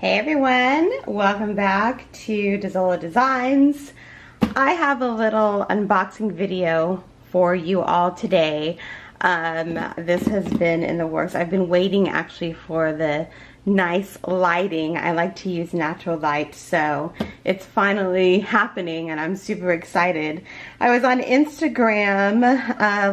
Hey everyone, welcome back to Dezola Designs. I have a little unboxing video for you all today. This has been in the works. I've been waiting actually for the nice lighting. I like to use natural light, so it's finally happening and I'm super excited. I was on Instagram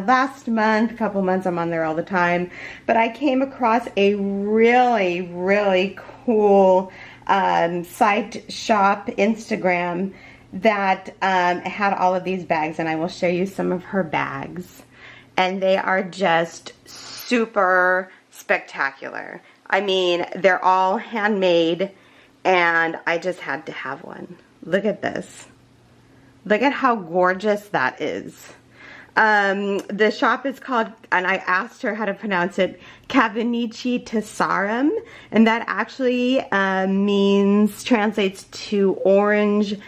last month, a couple months, I'm on there all the time, but I came across a really cool site shop Instagram that had all of these bags, and I will show you some of her bags, and they are just super spectacular. I mean, they're all handmade, and I just had to have one. Look at this. Look at how gorgeous that is. The shop is called, and I asked her how to pronounce it, Cavenici Tessarum, and that actually translates to orange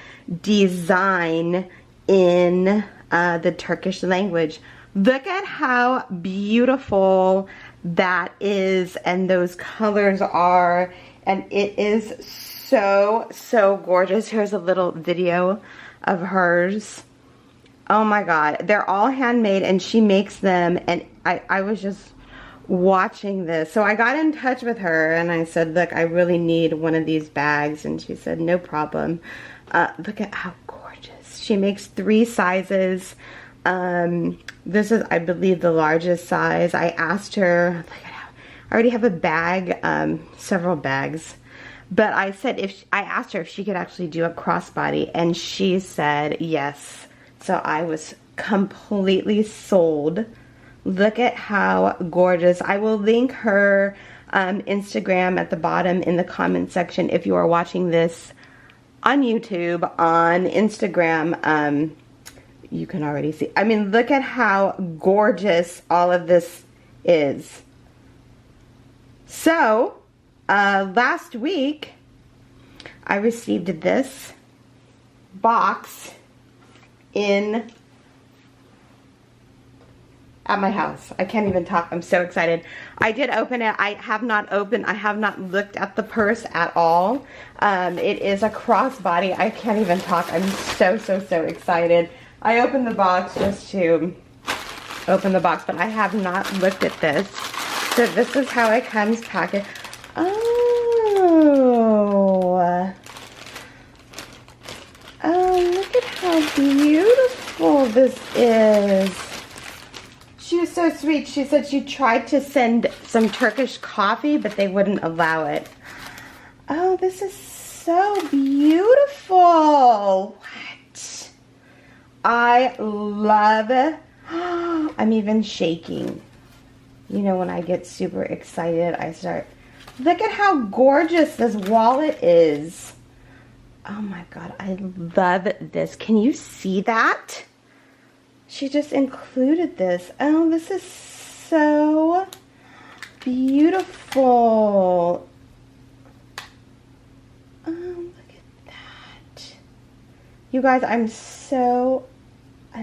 design in the Turkish language. Look at how beautiful that is, and those colors are, and it is so gorgeous. Here's a little video of hers. Oh my god, they're all handmade and she makes them, and I was just watching this. So I got in touch with her and I said, look, I really need one of these bags, and she said no problem. Look at how gorgeous. She makes 3 sizes. This is, I believe, the largest size. I asked her, I already have a bag, several bags, but I said, I asked her if she could actually do a crossbody, and she said yes. So I was completely sold. Look at how gorgeous. I will link her Instagram at the bottom in the comment section if you are watching this on YouTube. On Instagram, you can already see. I mean, look at how gorgeous all of this is. So, last week, I received this box at my house. I can't even talk. I'm so excited. I did open it. I have not looked at the purse at all. It is a crossbody. I can't even talk. I'm so excited. I opened the box just to open the box, but I have not looked at this. So this is how it comes packaged. Oh, look at how beautiful this is. She was so sweet. She said she tried to send some Turkish coffee, but they wouldn't allow it. Oh, this is so beautiful. What? I love it. I'm even shaking. You know, when I get super excited, I start. Look at how gorgeous this wallet is. Oh my god, I love this. Can you see that? She just included this. Oh, this is so beautiful. Oh, look at that. You guys, I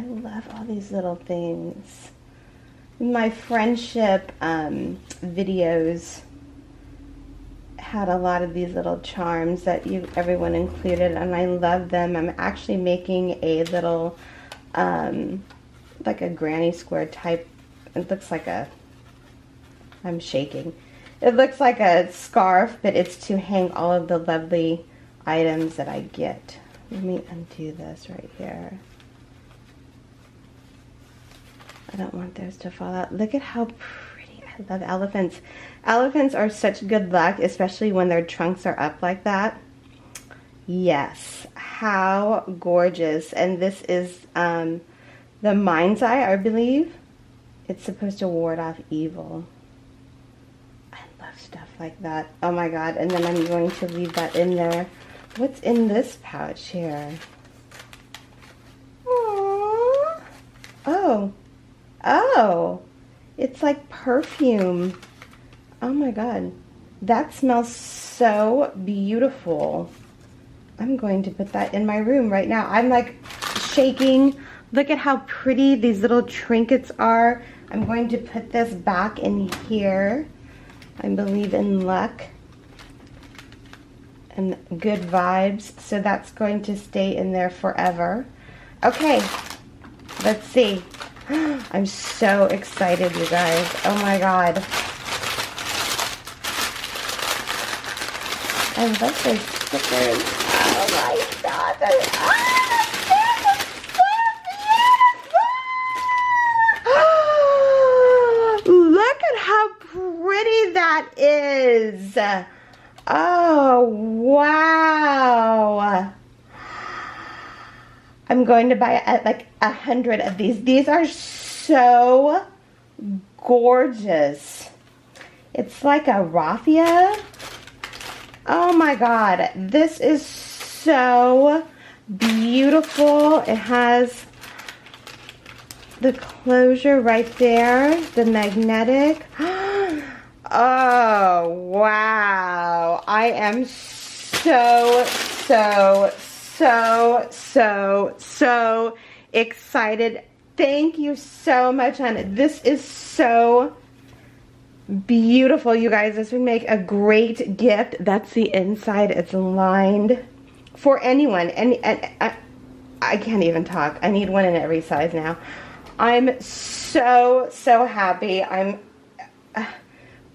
love all these little things. My friendship videos had a lot of these little charms that everyone included, and I love them. I'm actually making a little like a granny square type. It looks like I'm shaking. It looks like a scarf, but it's to hang all of the lovely items that I get. Let me undo this right here. I don't want those to fall out. Look at how pretty. I love elephants. Elephants are such good luck, especially when their trunks are up like that. Yes, how gorgeous. And this is the mind's eye, I believe. It's supposed to ward off evil. I love stuff like that. Oh my god. And then I'm going to leave that in there. What's in this pouch here? Aww. Oh, it's like perfume. Oh my god. That smells so beautiful. I'm going to put that in my room right now. I'm like shaking. Look at how pretty these little trinkets are. I'm going to put this back in here. I believe in luck. and good vibes. So that's going to stay in there forever. Okay, let's see. I'm so excited, you guys. Oh my God. I love those stickers. Oh my God. Look at how pretty that is. Oh, wow. I'm going to buy like 100 of these. These are so gorgeous. It's like a raffia. Oh my God. This is so beautiful. It has the closure right there, the magnetic. Oh, wow. I am so excited. Thank you so much, Anna. This is so beautiful, you guys. This would make a great gift. That's the inside. It's lined for anyone. And I can't even talk. I need one in every size now. I'm so happy.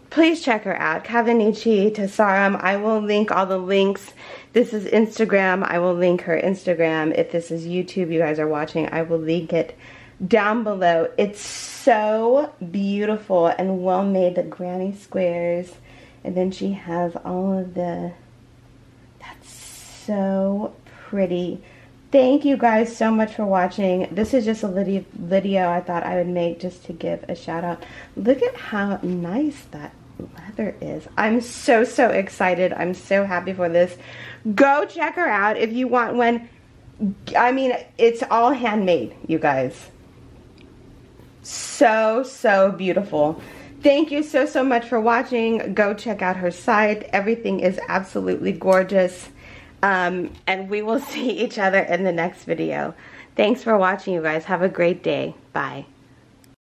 Please check her out, Kavanichi Tasaram. I will link all the links. This is Instagram. I will link her Instagram. If this is YouTube you guys are watching, I will link it down below. It's so beautiful and well made, the granny squares. And then she has all of the, that's so pretty. Thank you guys so much for watching. This is just a video I thought I would make just to give a shout out. Look at how nice that leather is. I'm so excited. I'm so happy for this. Go check her out if you want one. I mean, it's all handmade, you guys. So beautiful. Thank you so much for watching. Go check out her site. Everything is absolutely gorgeous. And we will see each other in the next video. Thanks for watching, you guys. Have a great day. Bye.